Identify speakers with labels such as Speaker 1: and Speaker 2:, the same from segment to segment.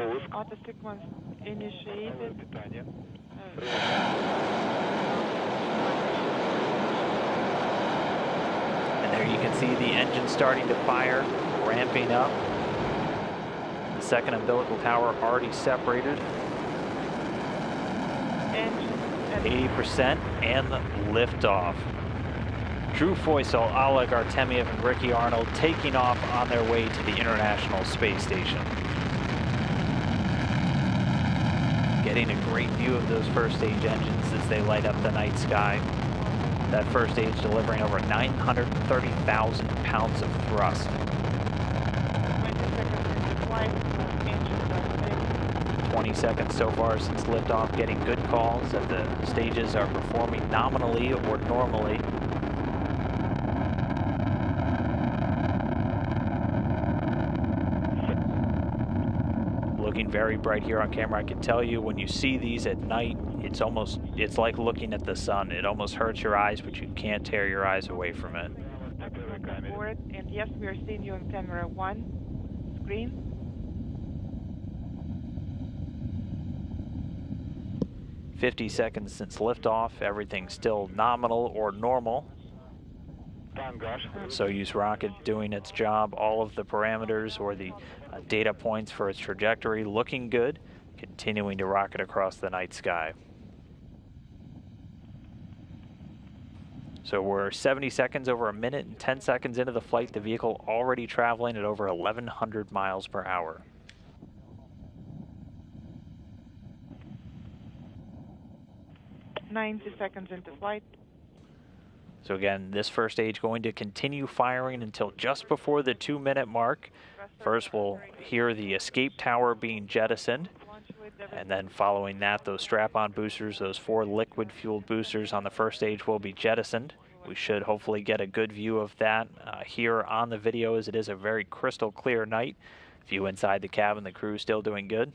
Speaker 1: Auto sequence initiated.
Speaker 2: And there you can see the engine starting to fire, ramping up. The second umbilical tower already separated. 80% and liftoff. Drew Foysel, Oleg Artemyev, and Ricky Arnold taking off on their way to the International Space Station. Getting a great view of those first stage engines as they light up the night sky. That first stage delivering over 930,000 pounds of thrust. 20 seconds so far since liftoff, getting good calls that the stages are performing nominally or normally. Looking very bright here on camera. I can tell you when you see these at night, it's like looking at the sun. It almost hurts your eyes, but you can't tear your eyes away from it.
Speaker 1: And yes, we are seeing you on camera 1 screen.
Speaker 2: 50 seconds since liftoff, everything's still nominal or normal. Soyuz rocket doing its job, all of the parameters or the data points for its trajectory looking good, continuing to rocket across the night sky. So we're 70 seconds, over a minute and 10 seconds into the flight, the vehicle already traveling at over 1,100 miles per hour.
Speaker 1: "90 seconds into flight."
Speaker 2: So again, this first stage going to continue firing until just before the 2-minute mark. First, we'll hear the escape tower being jettisoned. And then following that, those strap-on boosters, those 4 liquid-fueled boosters on the first stage will be jettisoned. We should hopefully get a good view of that here on the video, as it is a very crystal clear night. View inside the cabin, the crew still doing good.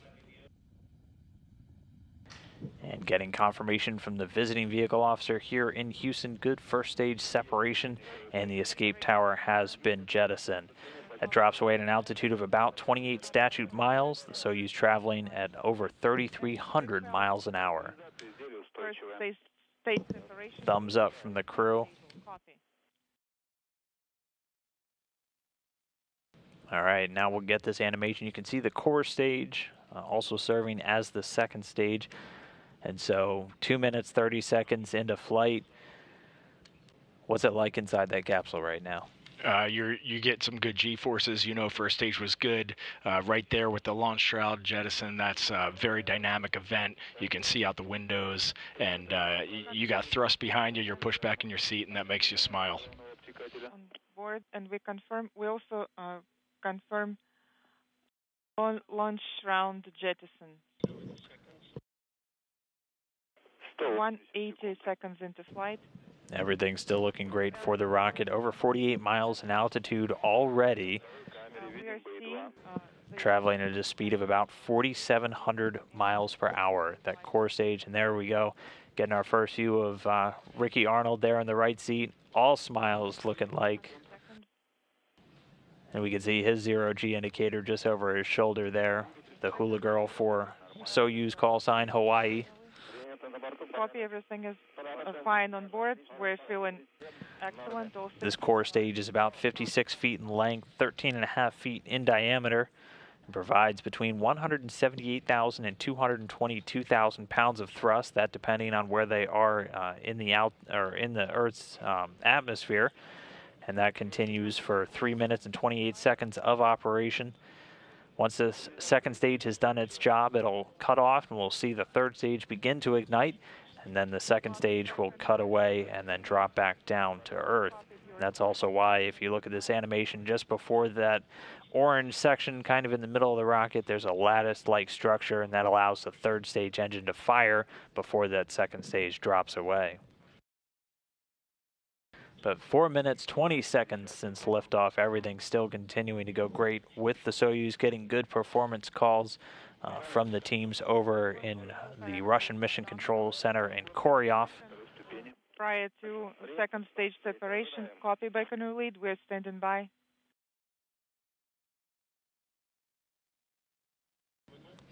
Speaker 2: And getting confirmation from the visiting vehicle officer here in Houston, good first stage separation, and the escape tower has been jettisoned. That drops away at an altitude of about 28 statute miles, the Soyuz traveling at over 3,300 miles an hour.
Speaker 1: First stage separation.
Speaker 2: Thumbs up from the crew.
Speaker 1: Copy.
Speaker 2: All right, now we'll get this animation. You can see the core stage also serving as the second stage. And so 2 minutes, 30 seconds into flight. What's it like inside that capsule right now?
Speaker 3: You get some good G-forces. You know, first stage was good. Right there with the launch shroud jettison, that's a very dynamic event. You can see out the windows, and you got thrust behind you. You're pushed back in your seat, and that makes you smile.
Speaker 1: On board, and we also confirm launch shroud jettison. 180 seconds into flight.
Speaker 2: Everything's still looking great for the rocket. Over 48 miles in altitude already.
Speaker 1: We are seeing
Speaker 2: traveling at a speed of about 4,700 miles per hour. That core stage, and there we go. Getting our first view of Ricky Arnold there in the right seat. All smiles looking like. And we can see his 0G indicator just over his shoulder there. The hula girl for Soyuz call sign Hawaii.
Speaker 1: Copy, everything is fine on board. We're feeling excellent.
Speaker 2: This core stage is about 56 feet in length, 13.5 feet in diameter, and provides between 178,000 and 222,000 pounds of thrust. That depending on where they are in the Earth's atmosphere, and that continues for 3 minutes and 28 seconds of operation. Once this second stage has done its job, it'll cut off, and we'll see the third stage begin to ignite, and then the second stage will cut away and then drop back down to Earth. And that's also why, if you look at this animation just before that orange section kind of in the middle of the rocket, there's a lattice-like structure, and that allows the third stage engine to fire before that second stage drops away. But 4 minutes, 20 seconds since liftoff, everything's still continuing to go great with the Soyuz, getting good performance calls from the teams over in the Russian Mission Control Center in Koryov.
Speaker 1: Prior to second stage separation, copy Baikonur lead, we're standing by.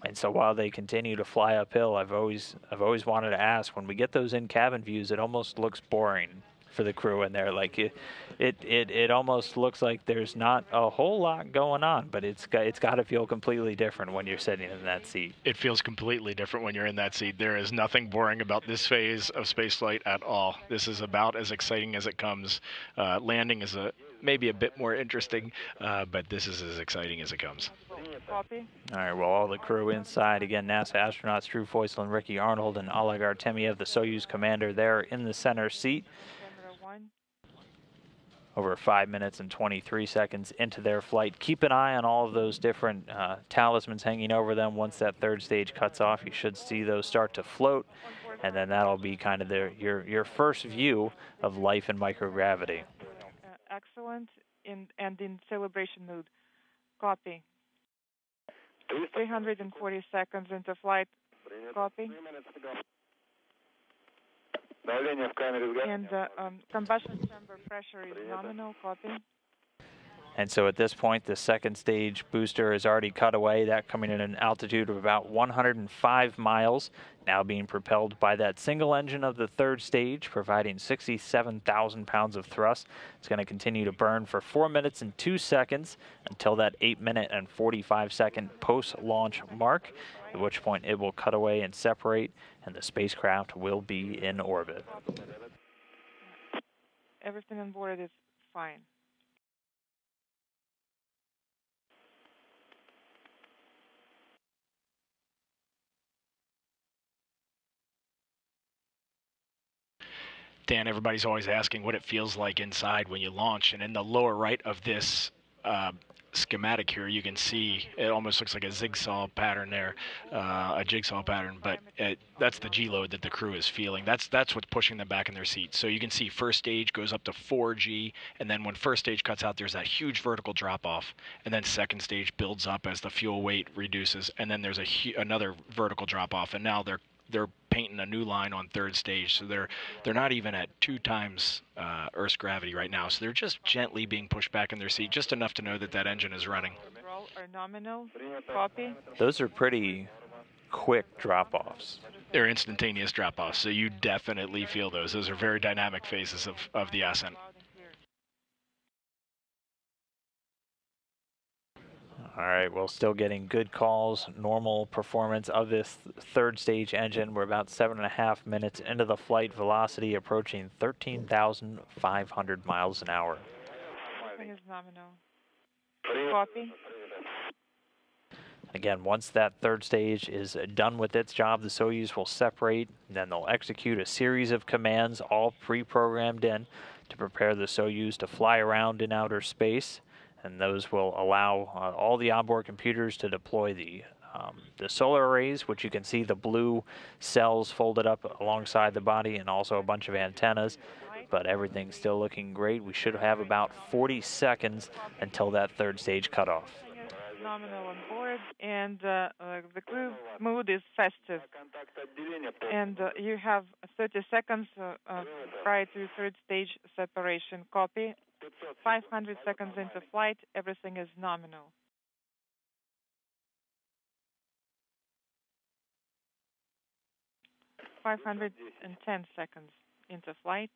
Speaker 2: And so while they continue to fly uphill, I've always wanted to ask, when we get those in-cabin views, it almost looks boring for the crew in there. Like it almost looks like there's not a whole lot going on, but it's got to feel completely different when you're sitting in that seat.
Speaker 3: It feels completely different when you're in that seat. There is nothing boring about this phase of spaceflight at all. This is about as exciting as it comes. Landing is maybe a bit more interesting, but this is as exciting as it comes.
Speaker 1: Copy.
Speaker 2: All right, well, all the crew inside. Again, NASA astronauts Drew Foysel, Ricky Arnold, and Oleg Artemyev, the Soyuz commander, there in the center seat.
Speaker 1: Camera 1.
Speaker 2: Over 5 minutes and 23 seconds into their flight. Keep an eye on all of those different talismans hanging over them. Once that third stage cuts off, you should see those start to float, and then that'll be kind of your first view of life in microgravity.
Speaker 1: Excellent. And in celebration mood. Copy. 340 seconds into flight. Copy. And combustion chamber pressure is nominal. Copy.
Speaker 2: And so at this point, the second stage booster is already cut away, that coming in an altitude of about 105 miles, now being propelled by that single engine of the third stage, providing 67,000 pounds of thrust. It's going to continue to burn for 4 minutes and 2 seconds until that 8 minute and 45 second post-launch mark, at which point it will cut away and separate, and the spacecraft will be in orbit.
Speaker 1: Everything on board is fine.
Speaker 3: Dan, everybody's always asking what it feels like inside when you launch, and in the lower right of this schematic here, you can see it almost looks like a jigsaw pattern there, but that's the G-load that the crew is feeling. That's what's pushing them back in their seats. So you can see first stage goes up to 4G, and then when first stage cuts out, there's that huge vertical drop-off, and then second stage builds up as the fuel weight reduces, and then there's another vertical drop-off, and now they're painting a new line on third stage, so they're not even at 2 times Earth's gravity right now, so they're just gently being pushed back in their seat, just enough to know that that engine is running.
Speaker 1: Roll or nominal. Copy.
Speaker 2: Those are pretty quick drop-offs.
Speaker 3: They're instantaneous drop-offs, so you definitely feel those. Those are very dynamic phases of the ascent.
Speaker 2: All right, well, still getting good calls, normal performance of this third stage engine. We're about 7.5 minutes into the flight, velocity approaching 13,500 miles an hour.
Speaker 1: Everything is nominal. Copy.
Speaker 2: Again, once that third stage is done with its job, the Soyuz will separate, and then they'll execute a series of commands, all pre-programmed in, to prepare the Soyuz to fly around in outer space. And those will allow all the onboard computers to deploy the solar arrays, which you can see the blue cells folded up alongside the body, and also a bunch of antennas. But everything's still looking great. We should have about 40 seconds until that third stage cutoff.
Speaker 1: Nominal on board, and the crew mood is festive. And you have 30 seconds prior to third stage separation. Copy. 500 seconds into flight, everything is nominal. .510 seconds into flight.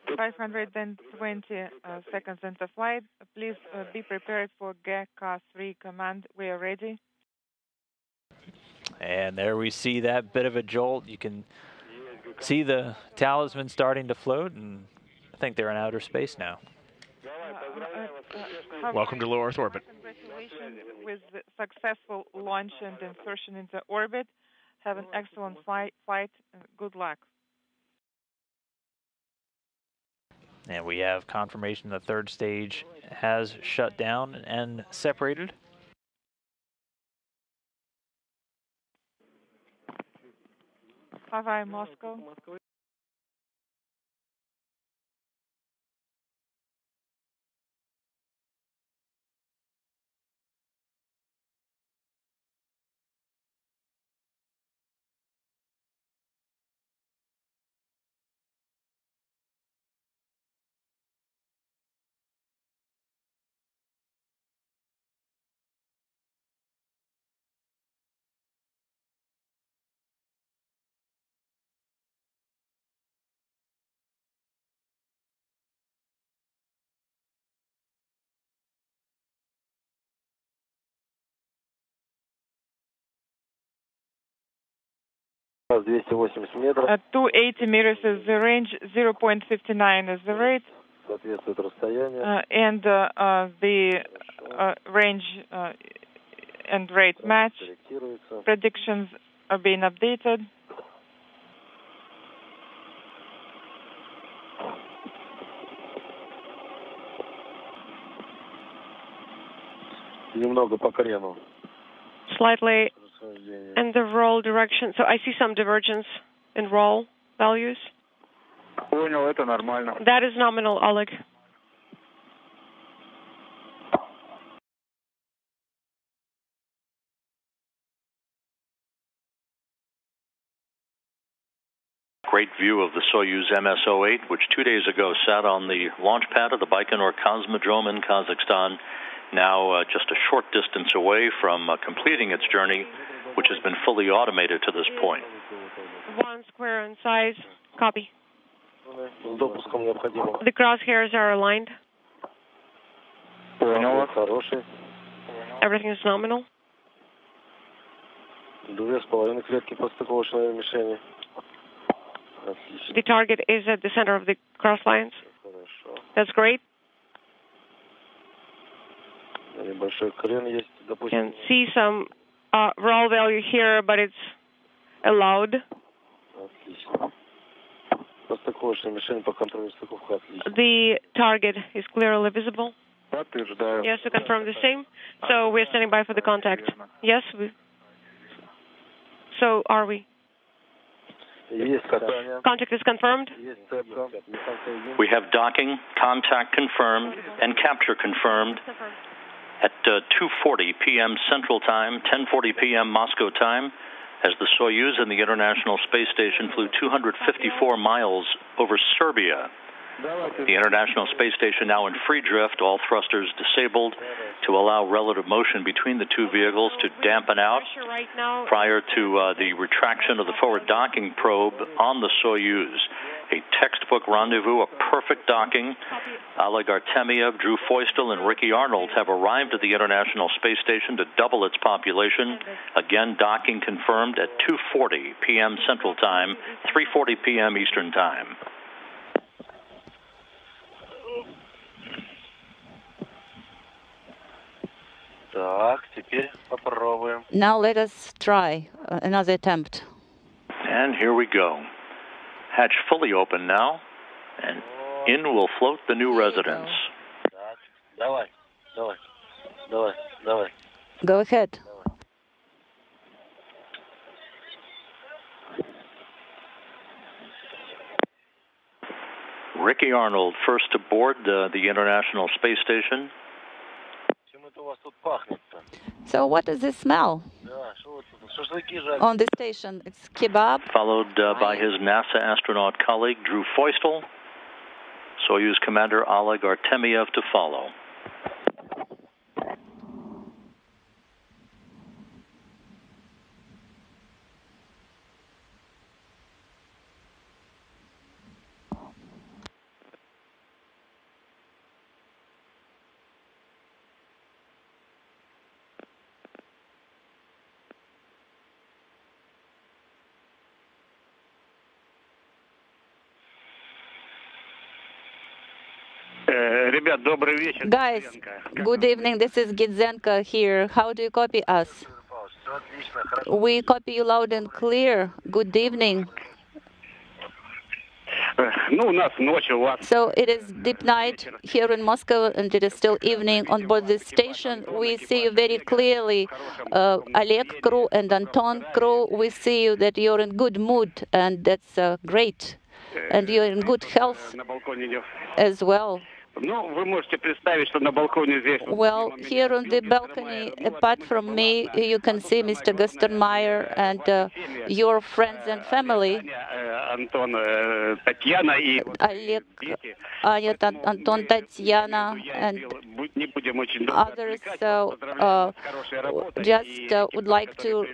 Speaker 1: .520 seconds into flight. Please be prepared for GECA-3 command. We are ready.
Speaker 2: And there we see that bit of a jolt. You can see the talisman starting to float, and I think they're in outer space now.
Speaker 3: Welcome to low Earth orbit.
Speaker 1: Congratulations with the successful launch and insertion into orbit. Have an excellent flight. Good luck.
Speaker 2: And we have confirmation the third stage has shut down and separated.
Speaker 1: Bye-bye, Moscow. At 280 meters is the range, 0.59 is the rate, and the range and rate match. Predictions are being updated.
Speaker 4: Slightly in the roll direction. So I see some divergence in roll values. That is nominal, Oleg.
Speaker 5: Great view of the Soyuz MS-08, which 2 days ago sat on the launch pad of the Baikonur Cosmodrome in Kazakhstan, now just a short distance away from completing its journey, which has been fully automated to this point.
Speaker 4: 1 square in size. Copy. The crosshairs are aligned. Everything is nominal. The target is at the center of the cross lines. That's great. You can see some roll value here, but it's allowed. The target is clearly visible. Yes, to confirm the same. So we're standing by for the contact. Yes. So are we? Contact is confirmed.
Speaker 5: We have docking, contact confirmed, and capture confirmed at 2:40 p.m. Central Time, 10:40 p.m. Moscow time, as the Soyuz and the International Space Station flew 254 miles over Serbia. The International Space Station now in free drift, all thrusters disabled to allow relative motion between the two vehicles to dampen out prior to the retraction of the forward docking probe on the Soyuz. A textbook rendezvous, a perfect docking. Oleg Artemyev, Drew Feustel, and Ricky Arnold have arrived at the International Space Station to double its population. Again, docking confirmed at 2:40 p.m. Central Time, 3:40 p.m. Eastern Time.
Speaker 6: Now let us try another attempt.
Speaker 5: And here we go. Hatch fully open now, and in will float the new residents.
Speaker 6: Go ahead.
Speaker 5: Ricky Arnold, first aboard the International Space Station.
Speaker 6: So what is the smell on the station? It's kebab.
Speaker 5: Followed by his NASA astronaut colleague, Drew Feustel. Soyuz Commander Oleg Artemyev to follow.
Speaker 6: Guys, good evening. This is Gidzenko here. How do you copy us? We copy you loud and clear. Good evening. So it is deep night here in Moscow, and it is still evening on board this station. We see you very clearly, Oleg crew and Anton crew. We see you that you're in good mood, and that's great. And you're in good health as well. Well, here on the balcony, apart from me, you can see Mr. Gustermeyer and your friends and family. Oleg, Anya, Anton, Tatiana, and others. So just would like to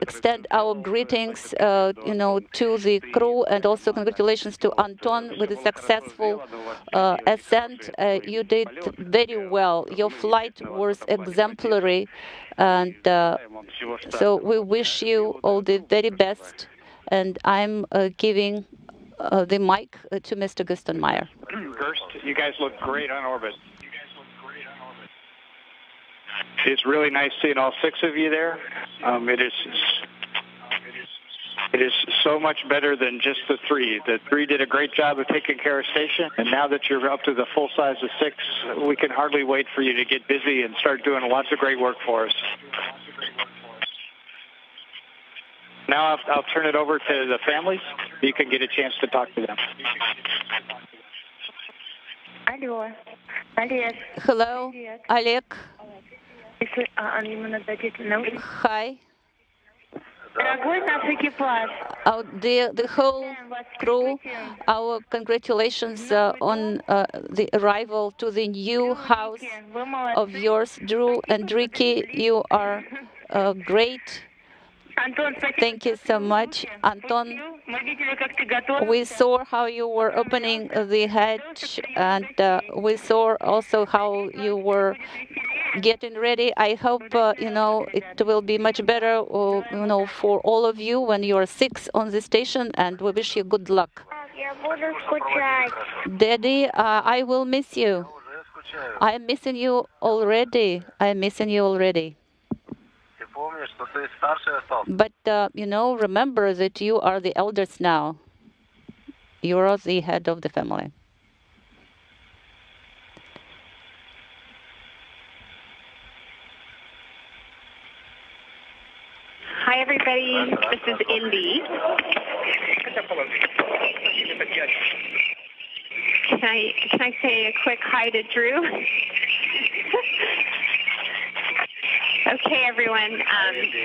Speaker 6: extend our greetings, to the crew, and also congratulations to Anton with a successful ascent. You did very well. Your flight was exemplary, and so we wish you all the very best and I'm giving the mic to Mr. Gustenmeyer.
Speaker 7: Gerst, you guys look great on orbit. It's really nice seeing all 6 of you there. It is so much better than just the 3. The 3 did a great job of taking care of station, and now that you're up to the full size of 6, we can hardly wait for you to get busy and start doing lots of great work for us. Now I'll turn it over to the families. You can get a chance to talk to them.
Speaker 6: Hello, Oleg. Hi. The whole crew, our congratulations on the arrival to the new house of yours, Drew and Ricky. You are great. Thank you so much, Anton. We saw how you were opening the hatch, and we saw also how you were getting ready. I hope it will be much better, for all of you when you are 6 on the station, and we wish you good luck. Daddy, I will miss you. I am missing you already. But remember that you are the eldest now. You are the head of the family.
Speaker 8: Hi, everybody. This is Indy. Can I say a quick hi to Drew? Okay, everyone.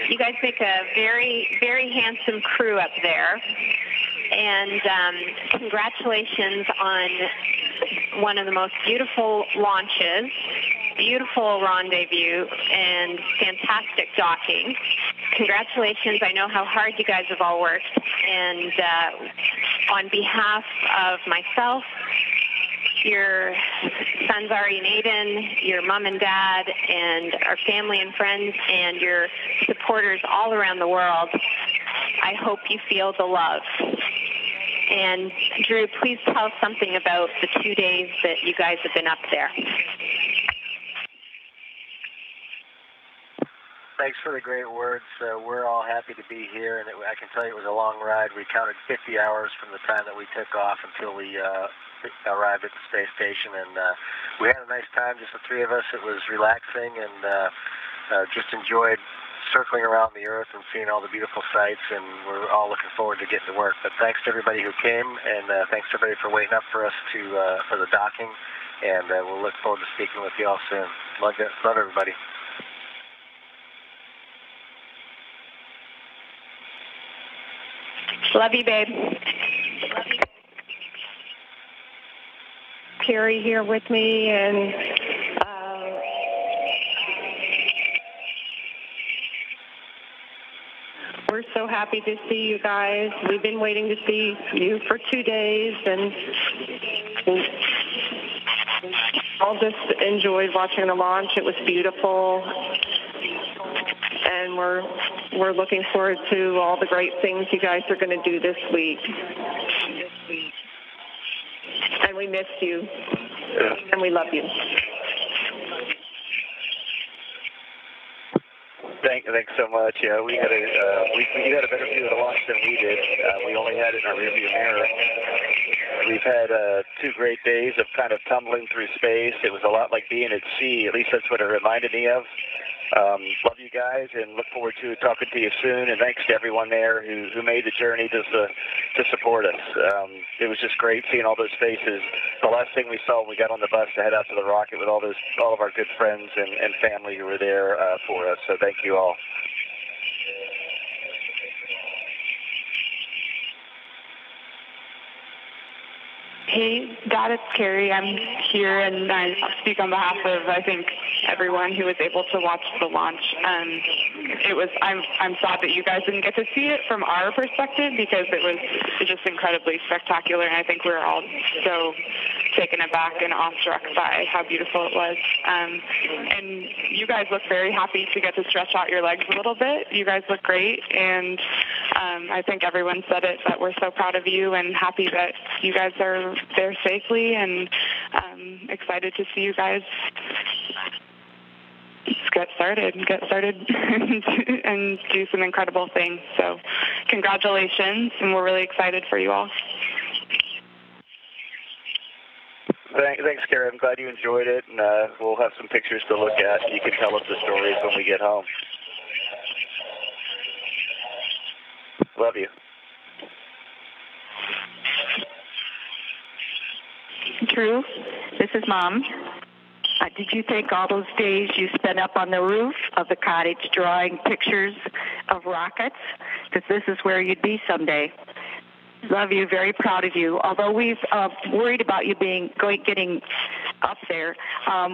Speaker 8: You guys make a very, very handsome crew up there. And congratulations on one of the most beautiful launches, beautiful rendezvous, and fantastic docking. Congratulations. I know how hard you guys have all worked. And on behalf of myself, your sons Ari and Aiden, your mom and dad, and our family and friends, and your supporters all around the world, I hope you feel the love. And Drew, please tell us something about the 2 days that you guys have been up there.
Speaker 9: Thanks for the great words. We're all happy to be here, and I can tell you it was a long ride. We counted 50 hours from the time that we took off until we arrived at the space station, and we had a nice time, just the 3 of us. It was relaxing, and just enjoyed circling around the Earth and seeing all the beautiful sights, and we're all looking forward to getting to work. But thanks to everybody who came, and thanks to everybody for waiting up for us for the docking, and we'll look forward to speaking with you all soon. Love everybody.
Speaker 8: Love you, babe.
Speaker 10: Carrie here with me, and we're so happy to see you guys. We've been waiting to see you for 2 days, and all just enjoyed watching the launch. It was beautiful, and we're looking forward to all the great things you guys are going to do this week. And we missed you, and we love you.
Speaker 9: Thanks so much. Yeah, we had a better view of the launch than we did. We only had it in our rearview mirror. We've had 2 great days of kind of tumbling through space. It was a lot like being at sea. At least that's what it reminded me of. Love you guys, and look forward to talking to you soon. And thanks to everyone there who made the journey to support us. It was just great seeing all those faces. The last thing we saw when we got on the bus to head out to the rocket with all of our good friends and family who were there for us. So thank you all.
Speaker 10: Hey, Dad, it's Carrie. I'm here, and I speak on behalf of, I think, everyone who was able to watch the launch. I'm sad that you guys didn't get to see it from our perspective, because it was just incredibly spectacular, and I think we were all so taken aback and awestruck by how beautiful it was. And you guys look very happy to get to stretch out your legs a little bit. You guys look great, and I think everyone said it, but we're so proud of you and happy that you guys are there safely, and excited to see you guys get started and do some incredible things. So congratulations, and we're really excited for you all.
Speaker 9: Thanks, Kara. I'm glad you enjoyed it, and we'll have some pictures to look at. You can tell us the stories when we get home. Love you.
Speaker 11: Drew, this is Mom. Did you think all those days you spent up on the roof of the cottage drawing pictures of rockets? Because this is where you'd be someday. Love you, very proud of you. Although we've worried about you getting up there,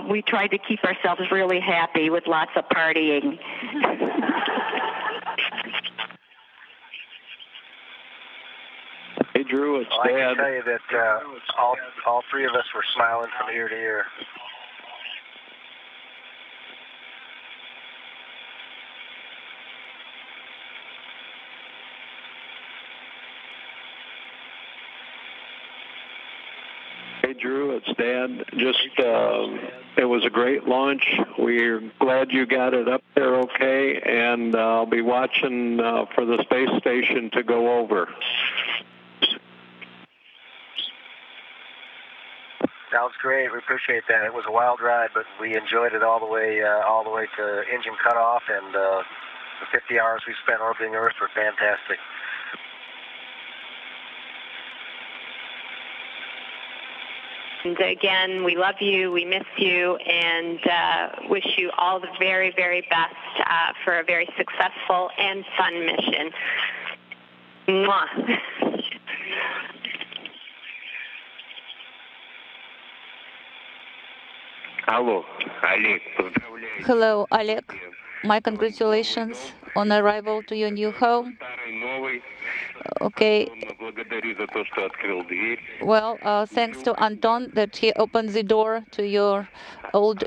Speaker 11: we tried to keep ourselves really happy with lots of partying.
Speaker 12: Hey, Drew, it's Dad.
Speaker 9: I can tell you that all three of us were smiling from ear to ear.
Speaker 12: Hey, Drew, it's Dad. It was a great launch. We're glad you got it up there okay, and I'll be watching for the space station to go over.
Speaker 9: Sounds great. We appreciate that. It was a wild ride, but we enjoyed it all the way to engine cutoff, and the 50 hours we spent orbiting Earth were fantastic.
Speaker 8: And again, we love you, we miss you, and wish you all the very, very best for a very successful and fun mission. Mwah.
Speaker 6: Hello, Oleg. My congratulations on arrival to your new home. Okay. Well, thanks to Anton that he opened the door to your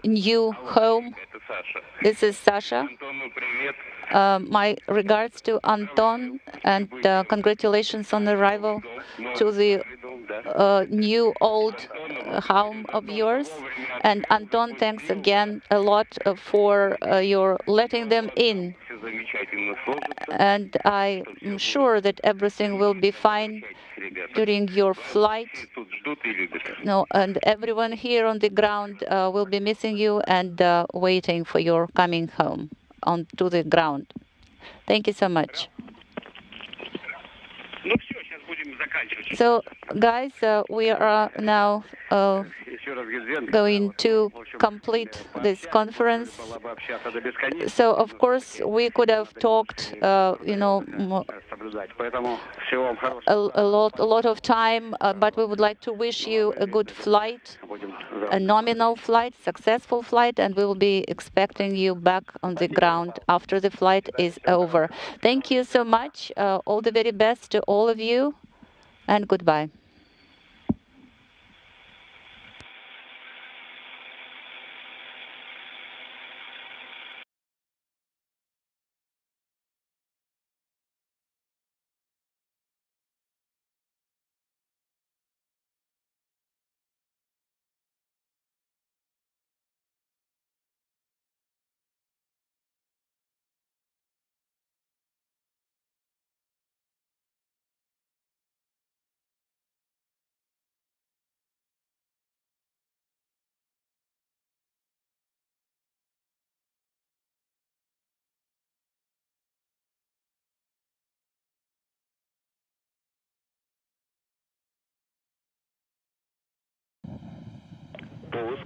Speaker 6: new home. This is Sasha. My regards to Anton, and congratulations on arrival to the new old home of yours. And Anton, thanks again a lot for your letting them in. And I'm sure that everything will be fine during your flight. No, and everyone here on the ground will be missing you and waiting for your coming home onto the ground. Thank you so much. So, guys, we are now going to complete this conference. So, of course, we could have talked, a lot of time, but we would like to wish you a good flight, a nominal flight, successful flight, and we will be expecting you back on the ground after the flight is over. Thank you so much. All the very best to all of you, and goodbye.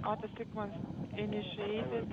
Speaker 1: Auto sequence initiated.